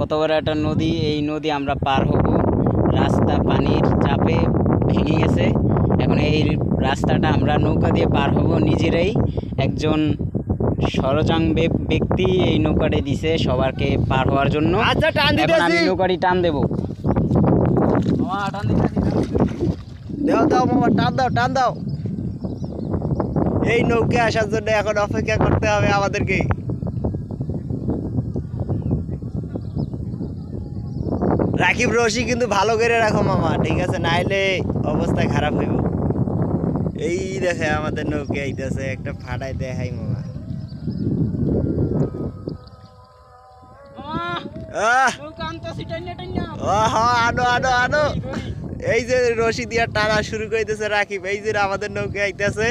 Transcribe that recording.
কত বড় একটা নদী, এই নদী আমরা পার হব। রাস্তা পানির চাপে ভেঙে গেছে, এখন এই রাস্তাটা আমরা নৌকা দিয়ে পার হব। নিজেরাই একজন সরচাং ব্যক্তি এই নৌকাটি দিছে সবারকে পার হওয়ার জন্য। আচ্ছা, টান এখন আমি দিতেছি। নৌকাটি টান দেবো। দাও দাও মামা, টান দাও টান দাও। এই নৌকে আসার জন্য এখন অপেক্ষা করতে হবে আমাদেরকে। রাকিব রশি কিন্তু ভালো করে রাখো মামা, ঠিক আছে, নাইলে অবস্থা খারাপ হইব। এই দেখে আমাদের নৌকে আইতেছে, একটা ফাটাই দেখাই মামা। আনো আনো আনো। এই যে রশি দিয়া টানা শুরু করিতেছে রাকিব, এই যে আমাদের নৌকে আইতেছে।